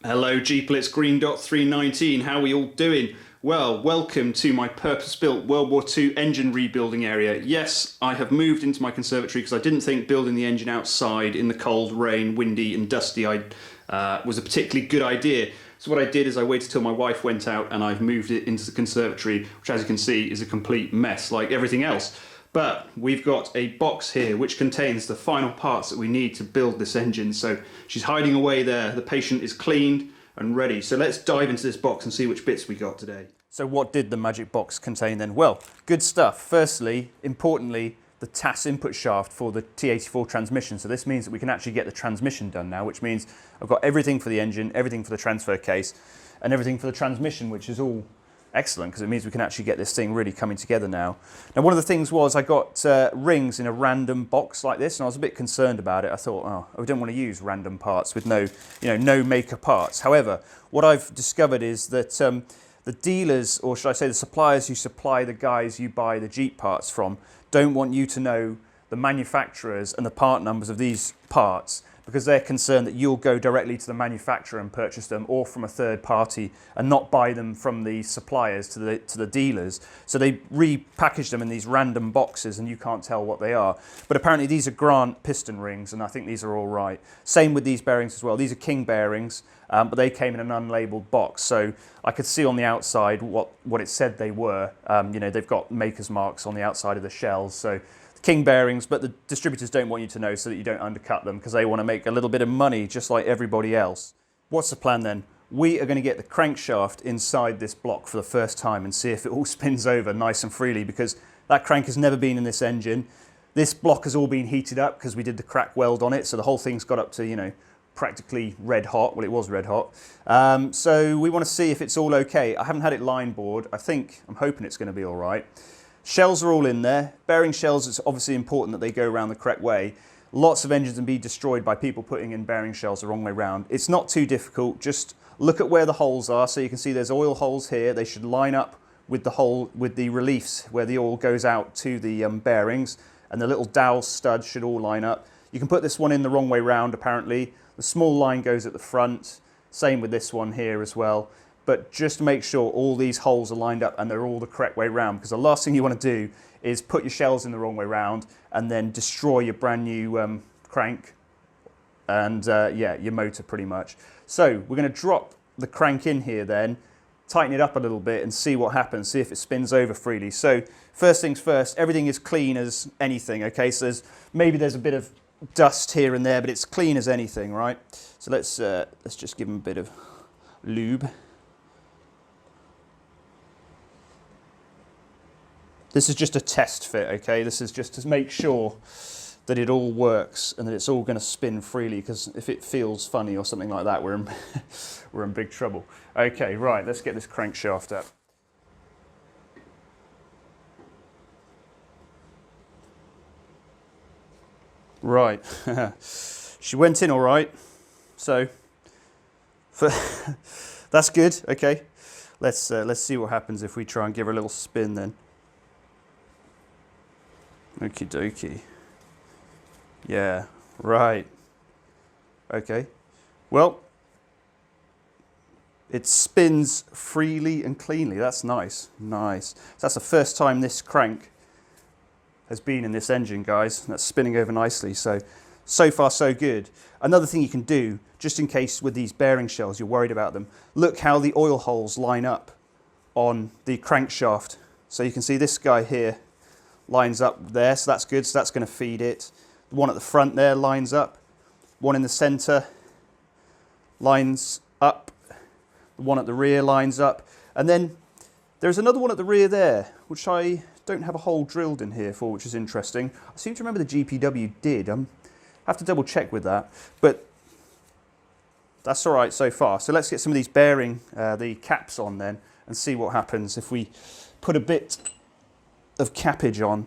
Hello Jeeple, it's Greendot 319. How are we all doing? Well, welcome to my purpose-built World War II engine rebuilding area. Yes, I have moved into my conservatory because I didn't think building the engine outside in the cold, rain, windy and dusty was a particularly good idea. So what I did is I waited till my wife went out and I've moved it into the conservatory, which as you can see is a complete mess like everything else. But we've got a box here which contains the final parts that we need to build this engine. So she's hiding away there. The patient is cleaned and ready. So let's dive into this box and see which bits we got today. So what did the magic box contain then? Well, good stuff. Firstly, importantly, the TAS input shaft for the T84 transmission. So this means that we can actually get the transmission done now, which means I've got everything for the engine, everything for the transfer case, and everything for the transmission, which is all excellent because it means we can actually get this thing really coming together now. Now, one of the things was I got rings in a random box like this, and I was a bit concerned about it. I thought, oh, I don't want to use random parts with no maker parts. However, what I've discovered is that the dealers, or should I say the suppliers who supply the guys you buy the Jeep parts from, don't want you to know the manufacturers and the part numbers of these parts, because they're concerned that you'll go directly to the manufacturer and purchase them, or from a third party, and not buy them from the suppliers to the dealers. So they repackage them in these random boxes and you can't tell what they are. But apparently these are Grant piston rings and I think these are all right. Same with these bearings as well. These are King bearings, but they came in an unlabeled box. So I could see on the outside what it said they were. They've got maker's marks on the outside of the shells. So King bearings, but the distributors don't want you to know so that you don't undercut them because they want to make a little bit of money just like everybody else. What's the plan then? We are going to get the crankshaft inside this block for the first time and see if it all spins over nice and freely, because that crank has never been in this engine. This block has all been heated up because we did the crack weld on it, so the whole thing's got up to, practically red hot. Well, it was red hot. So we want to see if it's all okay. I haven't had it line bored. I'm hoping it's going to be all right. Shells are all in there. Bearing shells, it's obviously important that they go around the correct way. Lots of engines can be destroyed by people putting in bearing shells the wrong way around. It's not too difficult. Just look at where the holes are. So you can see there's oil holes here. They should line up with the reliefs where the oil goes out to the bearings, and the little dowel studs should all line up. You can put this one in the wrong way round apparently. The small line goes at the front. Same with this one here as well. But just make sure all these holes are lined up and they're all the correct way round, because the last thing you want to do is put your shells in the wrong way round and then destroy your brand new crank and your motor pretty much. So we're going to drop the crank in here then, tighten it up a little bit and see what happens, see if it spins over freely. So first things first, everything is clean as anything, okay? So maybe there's a bit of dust here and there, but it's clean as anything, right? So let's just give them a bit of lube. This is just a test fit, okay? This is just to make sure that it all works and that it's all going to spin freely, because if it feels funny or something like that, we're in big trouble. Okay, right, let's get this crankshaft up. Right, she went in all right, so that's good, okay? Let's see what happens if we try and give her a little spin then. Okie dokie. Yeah, right. Okay. Well, it spins freely and cleanly. That's nice. Nice. So that's the first time this crank has been in this engine, guys. That's spinning over nicely. So far so good. Another thing you can do, just in case with these bearing shells you're worried about them, look how the oil holes line up on the crankshaft. So you can see this guy here lines up there, so that's good, so that's going to feed it. The one at the front there lines up, one in the center lines up, the one at the rear lines up, and then there's another one at the rear there which I don't have a hole drilled in here for, which is interesting. I seem to remember the GPW did. I have to double check with that, but that's all right so far. So let's get some of these bearing the caps on then and see what happens if we put a bit of cappage on.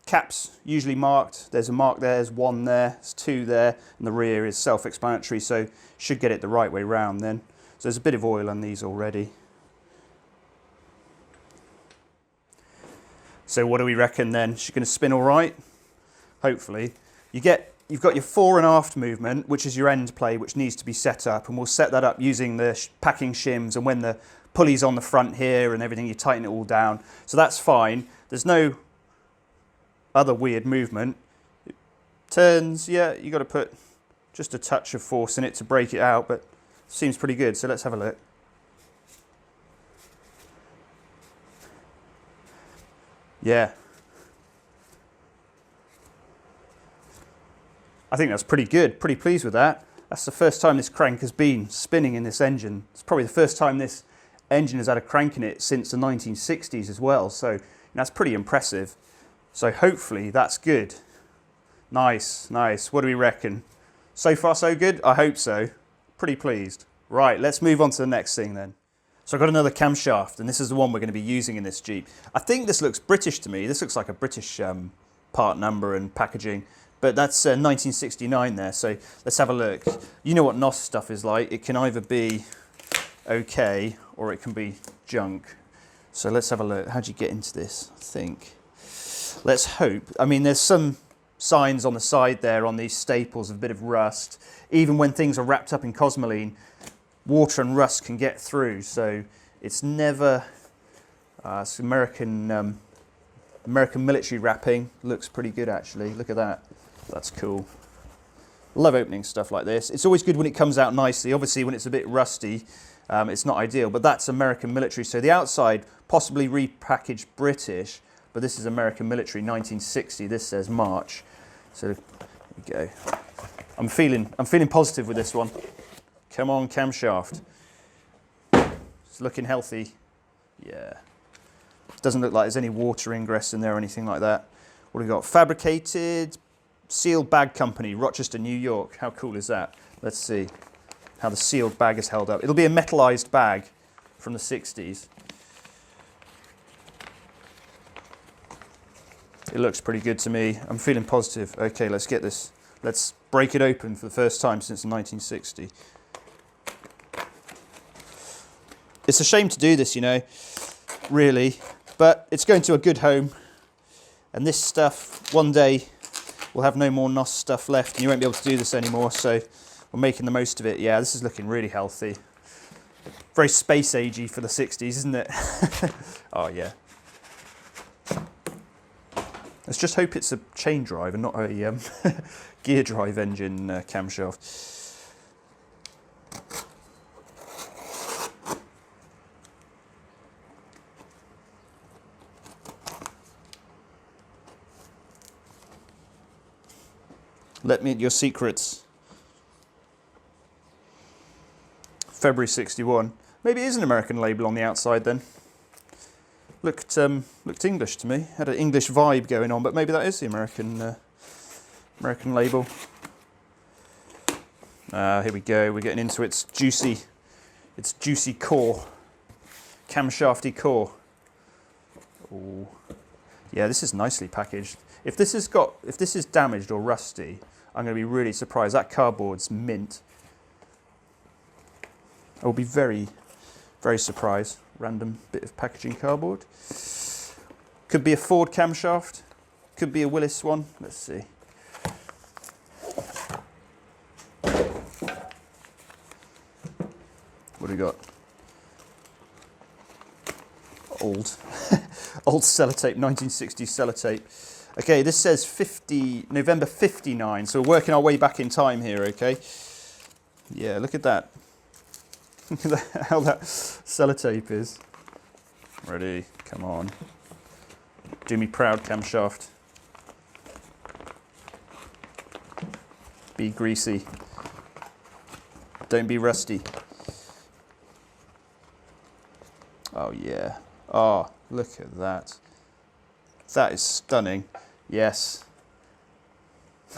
Caps usually marked. There's a mark there, there's one there, there's two there, and the rear is self-explanatory, so should get it the right way round then. So there's a bit of oil on these already. So what do we reckon then? She's going to spin all right? Hopefully. You get you've got your fore and aft movement, which is your end play, which needs to be set up, and we'll set that up using the packing shims, and when the pulley's on the front here and everything, you tighten it all down. So that's fine. There's no other weird movement. It turns, yeah, you got to put just a touch of force in it to break it out, but it seems pretty good. So let's have a look. Yeah. I think that's pretty good, pretty pleased with that. That's the first time this crank has been spinning in this engine. It's probably the first time this engine has had a crank in it since the 1960s as well, so that's pretty impressive. So hopefully that's good. Nice, nice. What do we reckon? So far so good? I hope so. Pretty pleased. Right, let's move on to the next thing then. So I've got another camshaft, and this is the one we're going to be using in this Jeep. I think this looks British to me. This looks like a British part number and packaging. But that's 1969 there, so let's have a look. You know what NOS stuff is like. It can either be okay or it can be junk. So let's have a look. How do you get into this? I think. Let's hope. I mean, there's some signs on the side there on these staples of a bit of rust. Even when things are wrapped up in cosmoline, water and rust can get through. So it's never. It's American military wrapping. Looks pretty good actually. Look at that. That's cool. Love opening stuff like this. It's always good when it comes out nicely. Obviously, when it's a bit rusty, it's not ideal, but that's American military. So the outside, possibly repackaged British, but this is American military, 1960. This says March. So here we go. I'm feeling positive with this one. Come on, camshaft. It's looking healthy. Yeah. Doesn't look like there's any water ingress in there or anything like that. What have we got? Fabricated sealed bag company, Rochester, New York. How cool is that? Let's see how the sealed bag is held up. It'll be a metallized bag from the 60s. It looks pretty good to me. I'm feeling positive. Okay, let's get this. Let's break it open for the first time since 1960. It's a shame to do this, you know, really, but it's going to a good home. And this stuff, one day, we'll have no more NOS stuff left and you won't be able to do this anymore, so we're making the most of it. Yeah, this is looking really healthy. Very space agey for the 60s, isn't it? Oh, yeah. Let's just hope it's a chain drive and not a gear drive engine camshaft. Let me into your secrets. February 61. Maybe it is an American label on the outside then. Looked English to me. Had an English vibe going on, but maybe that is the American label. Here we go. We're getting into its juicy core, camshafty core. Ooh. Yeah, this is nicely packaged. If this is damaged or rusty, I'm going to be really surprised. That cardboard's mint. I will be very, very surprised. Random bit of packaging cardboard. Could be a Ford camshaft. Could be a Willys one. Let's see. What do we got? Old. Old sellotape, 1960s sellotape. Okay, this says November 59, so we're working our way back in time here, okay? Yeah, look at that. Look at that, how that sellotape is. Ready, come on. Do me proud, camshaft. Be greasy. Don't be rusty. Oh yeah. Oh, look at that. That is stunning. Yes.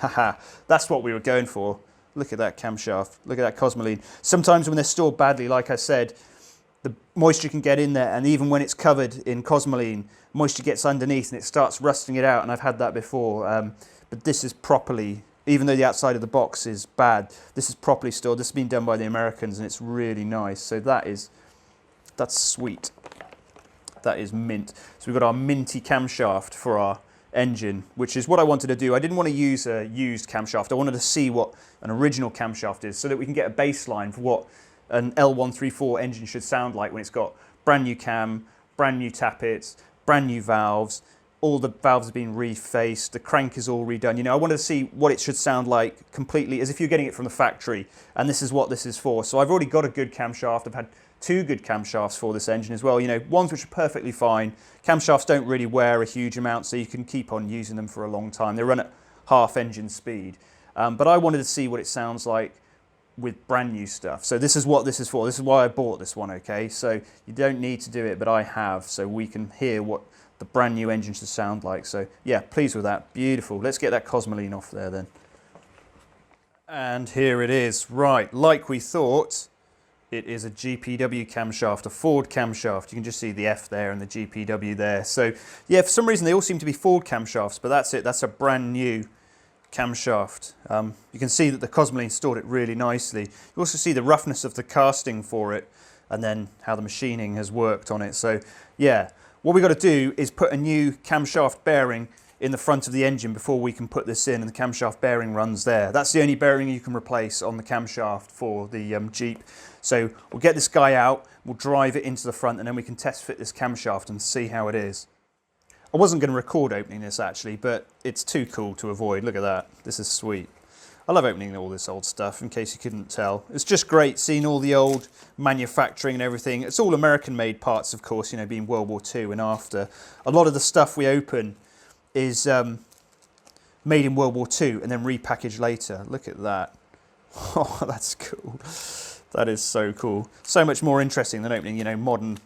Haha, that's what we were going for. Look at that camshaft. Look at that cosmoline. Sometimes when they're stored badly, like I said, the moisture can get in there, and even when it's covered in cosmoline, moisture gets underneath and it starts rusting it out, and I've had that before. But this is properly, even though the outside of the box is bad, this is properly stored. This has been done by the Americans and it's really nice. So that's sweet. That is mint. So we've got our minty camshaft for our engine, which is what I wanted to do. I didn't want to use a used camshaft. I wanted to see what an original camshaft is so that we can get a baseline for what an L134 engine should sound like when it's got brand new cam, brand new tappets, brand new valves, all the valves have been refaced, the crank is all redone. You know, I wanted to see what it should sound like completely as if you're getting it from the factory, and this is what this is for. So I've already got a good camshaft. I've had 2 good camshafts for this engine as well. You know, ones which are perfectly fine. Camshafts don't really wear a huge amount, so you can keep on using them for a long time. They run at half engine speed. But I wanted to see what it sounds like with brand new stuff. So this is what this is for. This is why I bought this one, okay? So you don't need to do it, but I have, so we can hear what the brand new engine should sound like. So yeah, pleased with that. Beautiful. Let's get that Cosmoline off there then. And here it is. Right, like we thought, it is a GPW camshaft, a Ford camshaft. You can just see the F there and the GPW there. So yeah, for some reason they all seem to be Ford camshafts, but that's it. That's a brand new camshaft. You can see that the Cosmoline stored it really nicely. You also see the roughness of the casting for it and then how the machining has worked on it. So yeah, what we've got to do is put a new camshaft bearing in the front of the engine before we can put this in, and the camshaft bearing runs there. That's the only bearing you can replace on the camshaft for the Jeep. So we'll get this guy out, we'll drive it into the front, and then we can test fit this camshaft and see how it is. I wasn't going to record opening this actually, but it's too cool to avoid. Look at that. This is sweet. I love opening all this old stuff, in case you couldn't tell. It's just great seeing all the old manufacturing and everything. It's all American-made parts, of course, you know, being World War II and after. A lot of the stuff we open is made in World War II and then repackaged later. Look at that. Oh, that's cool. That is so cool. So much more interesting than opening, you know, modern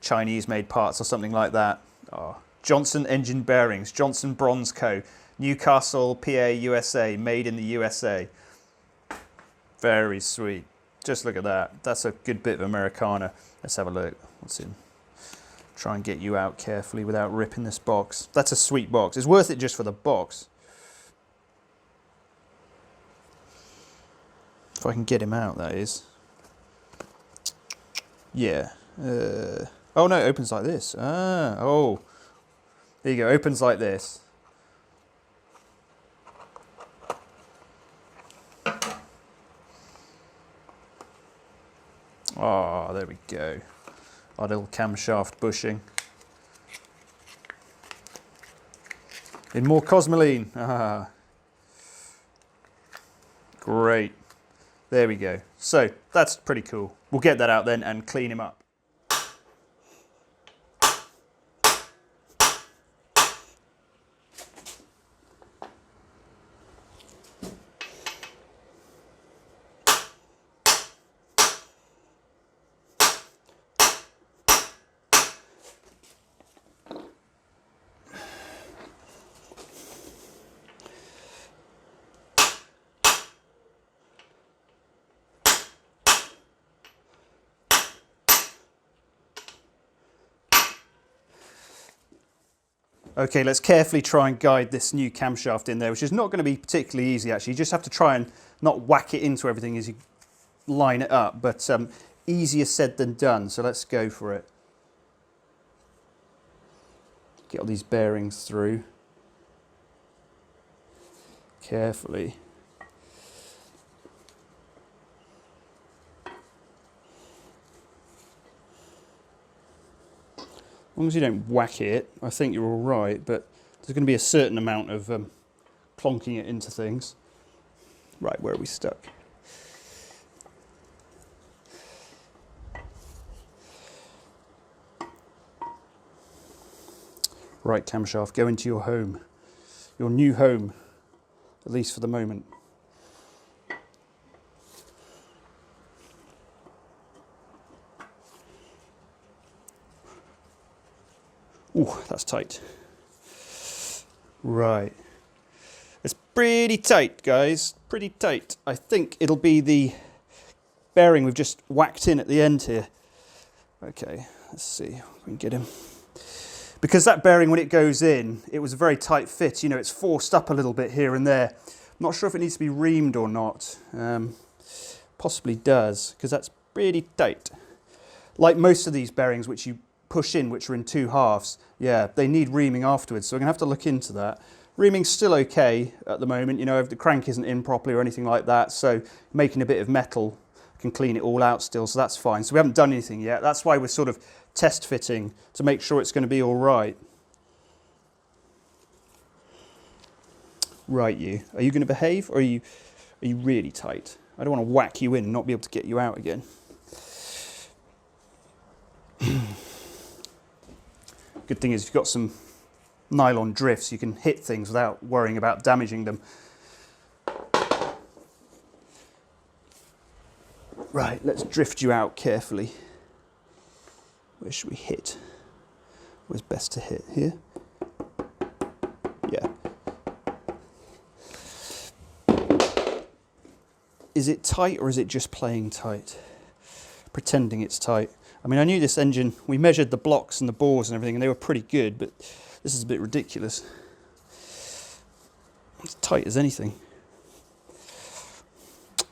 Chinese-made parts or something like that. Oh. Johnson Engine Bearings, Johnson Bronze Co. Newcastle, PA, USA, made in the USA. Very sweet. Just look at that. That's a good bit of Americana. Let's have a look. What's in? Try and get you out carefully without ripping this box. That's a sweet box. It's worth it just for the box. If I can get him out, that is. Yeah. Oh no, it opens like this. Ah, oh. There you go, opens like this. Oh, there we go. Our little camshaft bushing. In more Cosmoline. Ah. Great. There we go. So, that's pretty cool. We'll get that out then and clean him up. Okay, let's carefully try and guide this new camshaft in there, which is not going to be particularly easy actually. You just have to try and not whack it into everything as you line it up, but easier said than done, so let's go for it. Get all these bearings through. Carefully. As long as you don't whack it, I think you're all right, but there's going to be a certain amount of plonking it into things. Right, where are we stuck? Right, camshaft, go into your home. Your new home, at least for the moment. Ooh, that's tight. Right. It's pretty tight, guys. Pretty tight. I think it'll be the bearing we've just whacked in at the end here. Okay, let's see if we can get him. Because that bearing, when it goes in, it was a very tight fit. You know, it's forced up a little bit here and there. I'm not sure if it needs to be reamed or not. Possibly does, because that's pretty tight. Like most of these bearings which you push in, which are in 2 halves, yeah, they need reaming afterwards. So we're going to have to look into that. Reaming's still okay at the moment, you know, if the crank isn't in properly or anything like that. So making a bit of metal can clean it all out still, so that's fine. So we haven't done anything yet. That's why we're sort of test fitting to make sure it's going to be all right. Right, you. Are you going to behave, or are you really tight? I don't want to whack you in and not be able to get you out again. Good thing is you've got some nylon drifts, you can hit things without worrying about damaging them. Right, let's drift you out carefully. Where should we hit? Where's best to hit? Here? Yeah. Is it tight, or is it just playing tight? Pretending it's tight. I mean, I knew this engine, we measured the blocks and the bores and everything, and they were pretty good, but this is a bit ridiculous. It's tight as anything.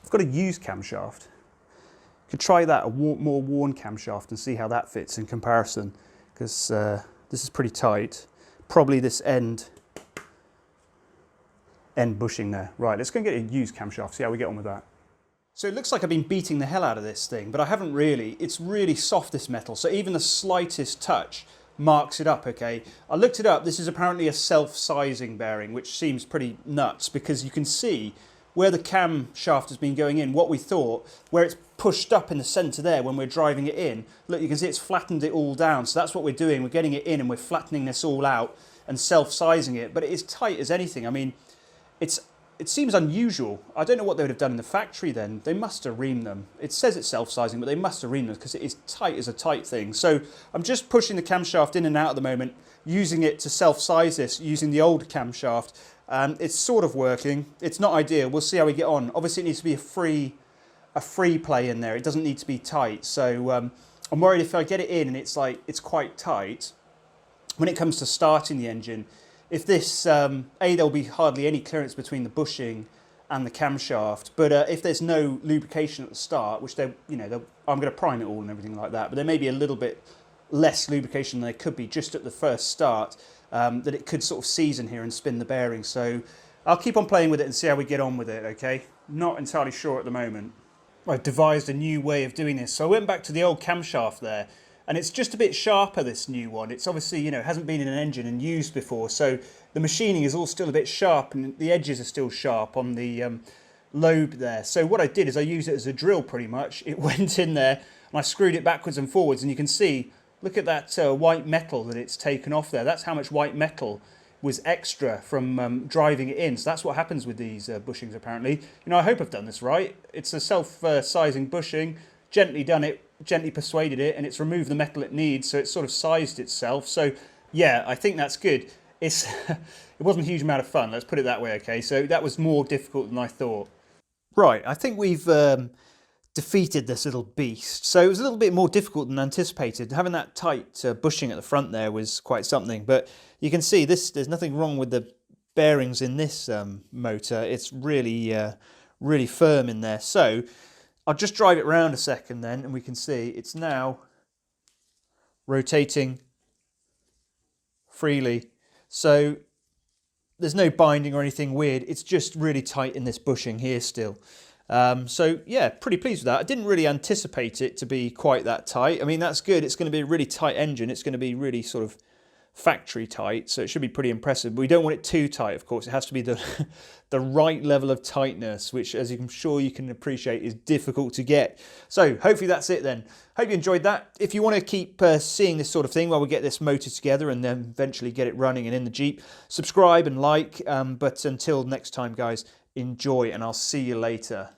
I've got a used camshaft. Could try that, a more worn camshaft, and see how that fits in comparison, because this is pretty tight. Probably this end bushing there. Right, let's go and get a used camshaft, see how we get on with that. So it looks like I've been beating the hell out of this thing, but I haven't really. It's really soft, this metal, so even the slightest touch marks it up, okay? I looked it up, this is apparently a self-sizing bearing, which seems pretty nuts, because you can see where the camshaft has been going in, what we thought, where it's pushed up in the centre there when we're driving it in. Look, you can see it's flattened it all down, so that's what we're doing. We're getting it in and we're flattening this all out and self-sizing it, but it is tight as anything. I mean, it seems unusual. I don't know what they would have done in the factory then. They must have reamed them. It says it's self-sizing, but they must have reamed them, because it is tight as a tight thing. So I'm just pushing the camshaft in and out at the moment, using it to self-size this, using the old camshaft. It's sort of working. It's not ideal. We'll see how we get on. Obviously, it needs to be a free play in there. It doesn't need to be tight. So I'm worried if I get it in and it's quite tight, when it comes to starting the engine, if this, there'll be hardly any clearance between the bushing and the camshaft, but if there's no lubrication at the start, which I'm going to prime it all and everything like that, but there may be a little bit less lubrication than there could be just at the first start, that it could sort of seize in here and spin the bearing. So I'll keep on playing with it and see how we get on with it, okay? Not entirely sure at the moment. I've devised a new way of doing this. So I went back to the old camshaft there, and it's just a bit sharper, this new one. It's obviously, hasn't been in an engine and used before, so the machining is all still a bit sharp, and the edges are still sharp on the lobe there. So what I did is I used it as a drill pretty much. It went in there and I screwed it backwards and forwards, and you can see, look at that white metal that it's taken off there. That's how much white metal was extra from driving it in. So that's what happens with these bushings apparently. I hope I've done this right. It's a self-sizing bushing, gently done it, gently persuaded it, and it's removed the metal it needs, so it's sort of sized itself. So yeah, I think that's good. It wasn't a huge amount of fun, let's put it that way, okay? So that was more difficult than I thought. Right, I think we've defeated this little beast. So it was a little bit more difficult than anticipated. Having that tight bushing at the front there was quite something, but you can see there's nothing wrong with the bearings in this motor. It's really, really firm in there. So I'll just drive it round a second then, and we can see it's now rotating freely. So there's no binding or anything weird. It's just really tight in this bushing here still. So yeah, pretty pleased with that. I didn't really anticipate it to be quite that tight. I mean, that's good. It's going to be a really tight engine. It's going to be really sort of factory tight, so it should be pretty impressive. But we don't want it too tight, of course. It has to be the right level of tightness, which, as I'm sure you can appreciate, is difficult to get. So hopefully that's it then. Hope you enjoyed that. If you want to keep seeing this sort of thing while we get this motor together and then eventually get it running and in the Jeep, subscribe and like. But until next time, guys, enjoy, and I'll see you later.